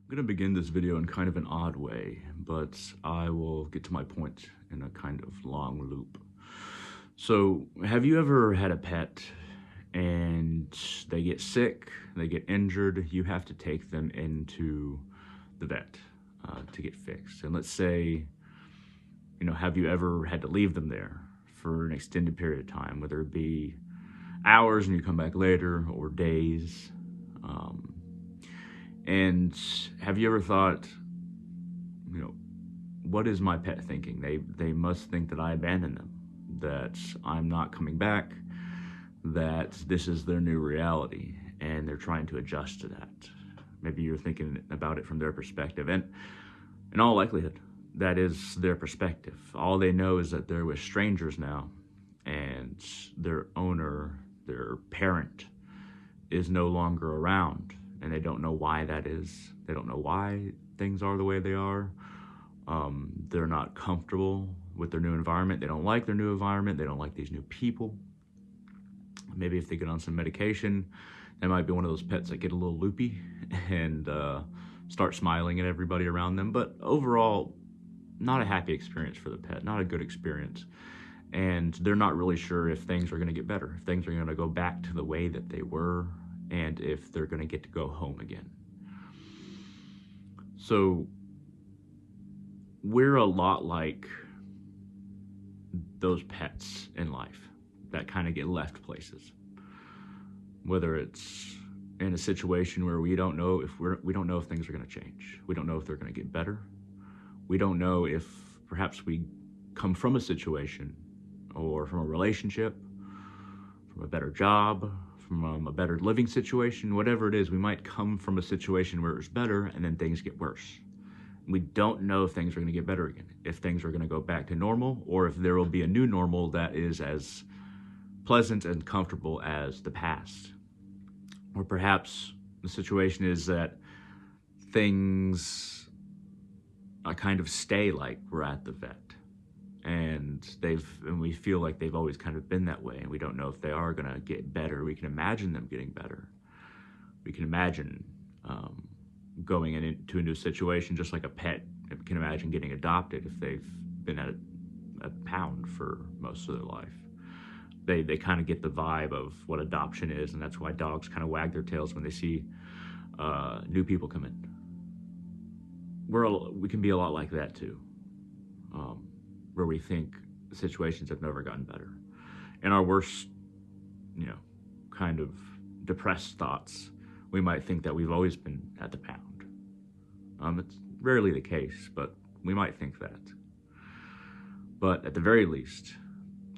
I'm going to begin this video in kind of an odd way, but I will get to my point in a kind of long loop. So, have you ever had a pet and they get sick, they get injured, you have to take them into the vet to get fixed? And let's say, have you ever had to leave them there for an extended period of time, whether it be hours and you come back later or days? And have you ever thought, what is my pet thinking? They must think that I abandoned them, that I'm not coming back, that this is their new reality, and they're trying to adjust to that. Maybe you're thinking about it from their perspective, and in all likelihood, that is their perspective. All they know is that they're with strangers now, and their owner, their parent, is no longer around, and they don't know why that is. They don't know why things are the way they are. They're not comfortable with their new environment. They don't like their new environment. They don't like these new people. Maybe if they get on some medication, they might be one of those pets that get a little loopy and start smiling at everybody around them. But overall, not a happy experience for the pet, not a good experience. And they're not really sure if things are going to get better, if things are going to go back to the way that they were, and if they're going to get to go home again. So we're a lot like those pets in life that kind of get left places. Whether it's in a situation where we don't know if things are going to change. We don't know if they're going to get better. We don't know if perhaps we come from a situation or from a relationship, from a better job, from a better living situation, whatever it is. We might come from a situation where it's better and then things get worse. We don't know if things are going to get better again, if things are going to go back to normal, or if there will be a new normal that is as pleasant and comfortable as the past. Or perhaps the situation is that things kind of stay like we're at the vet, and we feel like they've always kind of been that way, and we don't know if they are going to get better. We can imagine them getting better. We can imagine going into a new situation, just like a pet can imagine getting adopted if they've been at a pound for most of their life. They kind of get the vibe of what adoption is, and that's why dogs kind of wag their tails when they see new people come in. We can be a lot like that too, where we think the situations have never gotten better. In our worst, kind of depressed thoughts, we might think that we've always been at the pound. It's rarely the case, but we might think that. But at the very least,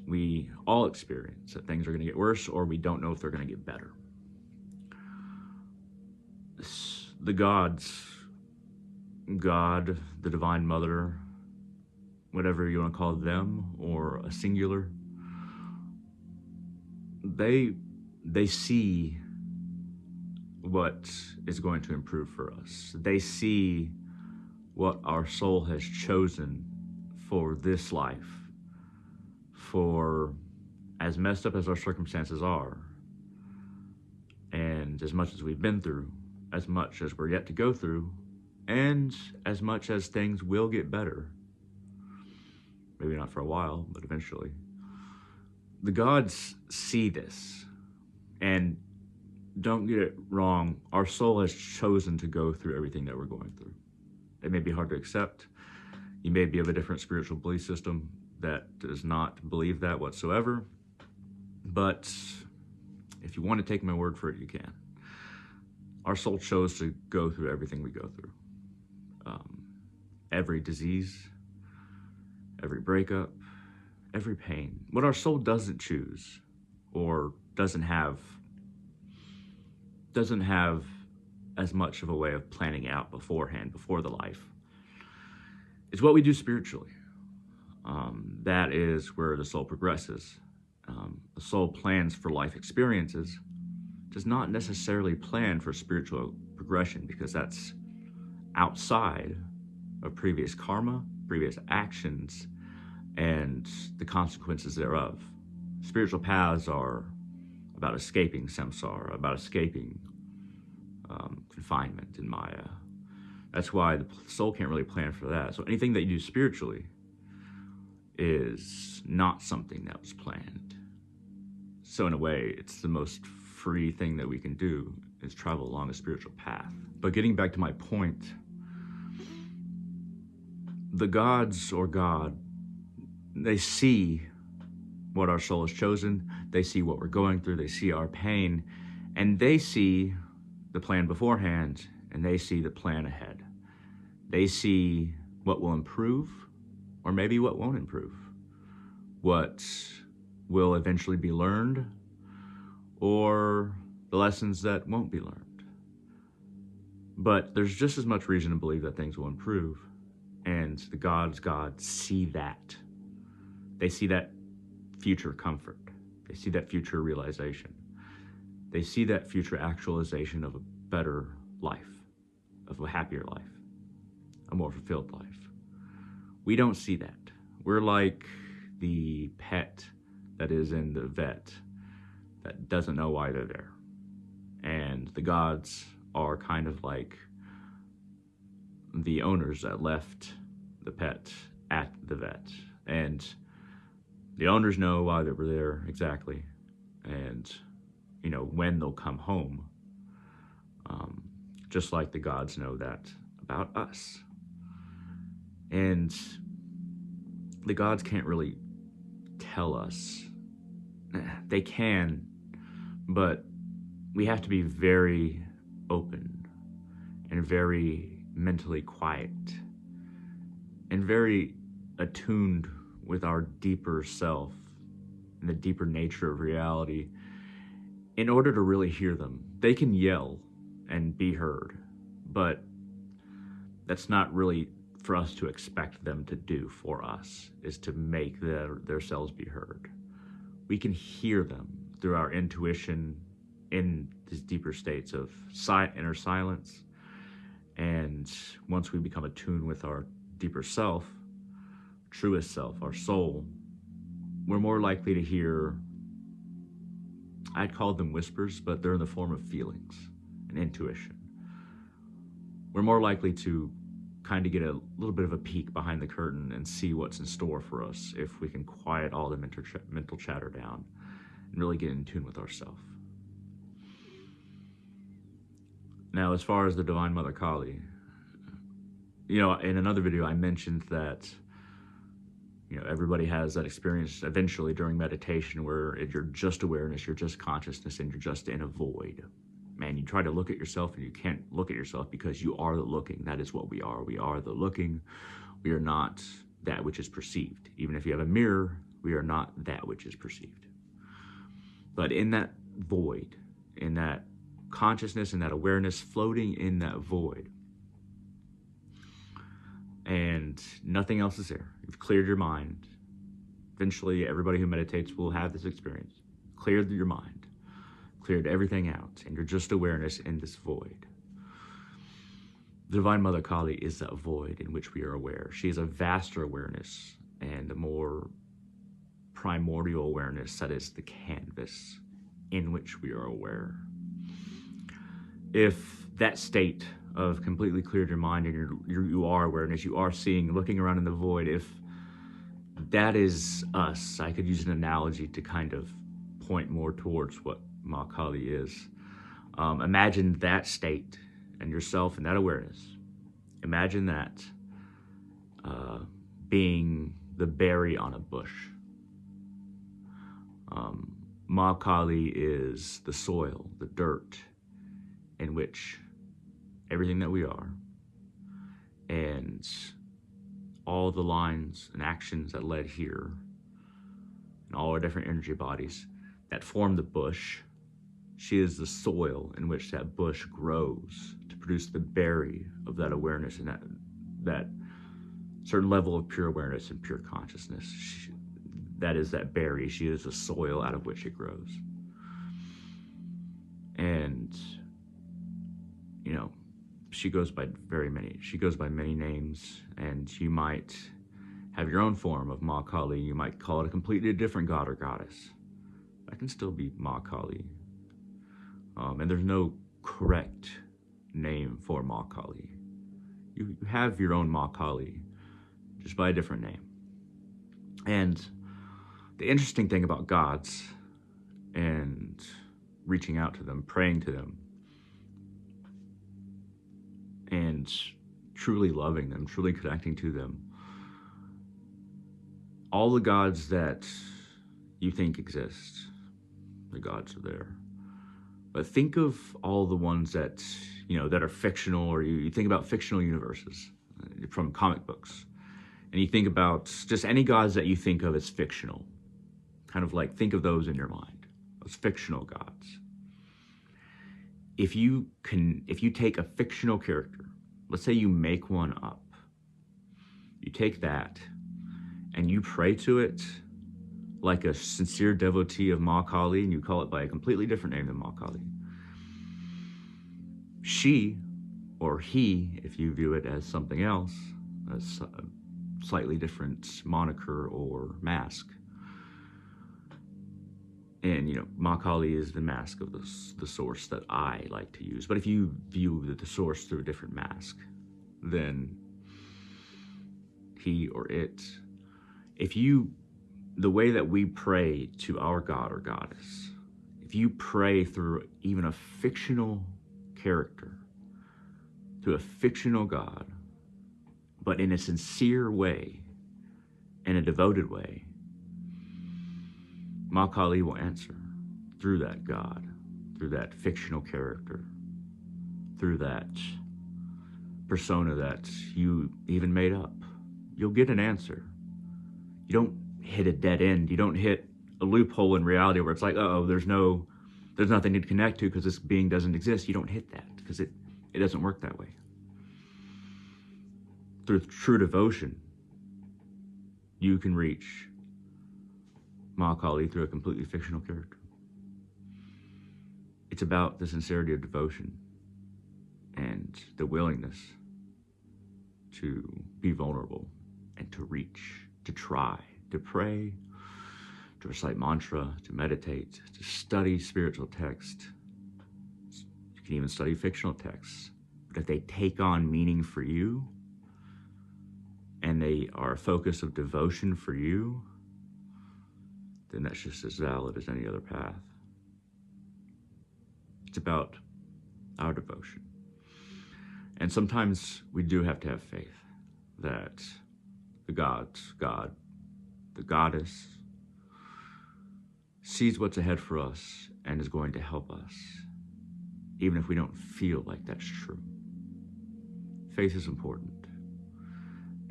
we all experience that things are going to get worse, or we don't know if they're going to get better. The gods, God, the Divine Mother, whatever you want to call them, or a singular, they see what is going to improve for us. They see what our soul has chosen for this life, for as messed up as our circumstances are, and as much as we've been through, as much as we're yet to go through, and as much as things will get better. Maybe not for a while, but eventually. The gods see this, and don't get it wrong, our soul has chosen to go through everything that we're going through. It may be hard to accept. You may be of a different spiritual belief system that does not believe that whatsoever, but if you want to take my word for it, you can. Our soul chose to go through everything we go through. Every disease, every breakup, every pain. What our soul doesn't choose or doesn't have as much of a way of planning out beforehand, before the life, is what we do spiritually. That is where the soul progresses. The soul plans for life experiences, does not necessarily plan for spiritual progression, because that's outside of previous karma, previous actions, and the consequences thereof. Spiritual paths are about escaping samsara, about escaping confinement in Maya. That's why the soul can't really plan for that. So anything that you do spiritually is not something that was planned. So in a way, it's the most free thing that we can do is travel along a spiritual path. But getting back to my point, the gods or God, they see what our soul has chosen, they see what we're going through, they see our pain, and they see the plan beforehand, and they see the plan ahead. They see what will improve, or maybe what won't improve, what will eventually be learned, or the lessons that won't be learned. But there's just as much reason to believe that things will improve, and the gods see that. They see that future comfort. They see that future realization. They see that future actualization of a better life, of a happier life, a more fulfilled life. We don't see that. We're like the pet that is in the vet that doesn't know why they're there. And the gods are kind of like the owners that left the pet at the vet. And the owners know why they were there exactly, and when they'll come home, just like the gods know that about us. And the gods can't really tell us. They can, but we have to be very open and very mentally quiet and very attuned with our deeper self and the deeper nature of reality in order to really hear them. They can yell and be heard, but that's not really for us to expect them to do for us, is to make their selves be heard. We can hear them through our intuition in these deeper states of inner silence. And once we become attuned with our deeper self, truest self, our soul, we're more likely to hear, I'd call them whispers, but they're in the form of feelings and intuition. We're more likely to kind of get a little bit of a peek behind the curtain and see what's in store for us if we can quiet all the mental chatter down and really get in tune with ourselves. Now, as far as the Divine Mother Kali, in another video I mentioned that everybody has that experience eventually during meditation where you're just awareness, you're just consciousness, and you're just in a void. Man, you try to look at yourself and you can't look at yourself because you are the looking. That is what we are. We are the looking. We are not that which is perceived. Even if you have a mirror, we are not that which is perceived. But in that void, in that consciousness, in that awareness, floating in that void, and nothing else is there. You've cleared your mind. Eventually, everybody who meditates will have this experience. Cleared your mind, cleared everything out, and you're just awareness in this void. The Divine Mother Kali is that void in which we are aware. She is a vaster awareness and a more primordial awareness that is the canvas in which we are aware. If that state of completely cleared your mind and you are awareness, you are seeing, looking around in the void, if that is us, I could use an analogy to kind of point more towards what Ma Kali is. Imagine that state and yourself and that awareness. Imagine that being the berry on a bush. Ma Kali is the soil, the dirt in which everything that we are, and all the lines and actions that led here, and all our different energy bodies that form the bush. She is the soil in which that bush grows to produce the berry of that awareness and that certain level of pure awareness and pure consciousness. That is that berry. She is the soil out of which it grows. And, she goes by many names, and you might have your own form of Ma Kali. You might call it a completely different god or goddess. That can still be Ma Kali. And there's no correct name for Ma Kali. You have your own Ma Kali, just by a different name. And the interesting thing about gods and reaching out to them, praying to them, and truly loving them, truly connecting to them, all the gods that you think exist, the gods are there. But think of all the ones that, that are fictional, or you think about fictional universes from comic books. And you think about just any gods that you think of as fictional. Kind of like, think of those in your mind, those fictional gods. If you take a fictional character, let's say you make one up, you take that and you pray to it like a sincere devotee of Ma Kali, and you call it by a completely different name than Ma Kali. She, or he, if you view it as something else, a slightly different moniker or mask. And, Ma Kali is the mask of the source that I like to use. But if you view the source through a different mask, then he or it, the way that we pray to our God or goddess, if you pray through even a fictional character, to a fictional God, but in a sincere way, in a devoted way, Ma Kali will answer through that God, through that fictional character, through that persona that you even made up. You'll get an answer. You don't hit a dead end. You don't hit a loophole in reality where it's like, oh, there's nothing to connect to because this being doesn't exist. You don't hit that because it doesn't work that way. Through true devotion, you can reach Ma Kali through a completely fictional character. It's about the sincerity of devotion and the willingness to be vulnerable and to reach, to try, to pray, to recite mantra, to meditate, to study spiritual text. You can even study fictional texts. But if they take on meaning for you, and they are a focus of devotion for you, then that's just as valid as any other path. It's about our devotion. And sometimes we do have to have faith that the God, the goddess, sees what's ahead for us and is going to help us, even if we don't feel like that's true. Faith is important.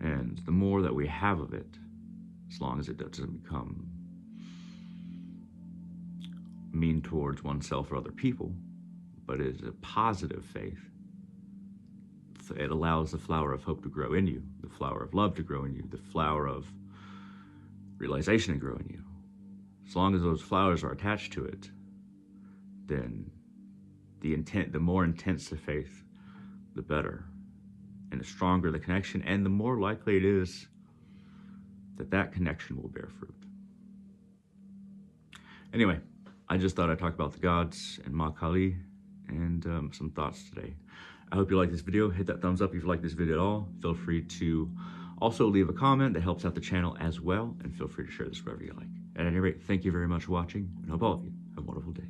And the more that we have of it, as long as it doesn't become mean towards oneself or other people, but is a positive faith, it allows the flower of hope to grow in you, the flower of love to grow in you, the flower of realization to grow in you. As long as those flowers are attached to it, then the more intense the faith, the better. And the stronger the connection, and the more likely it is that connection will bear fruit. Anyway, I just thought I'd talk about the gods and Ma Kali and some thoughts today. I hope you like this video. Hit that thumbs up if you like this video at all. Feel free to also leave a comment that helps out the channel as well, and feel free to share this wherever you like. At any rate, thank you very much for watching, and hope all of you have a wonderful day.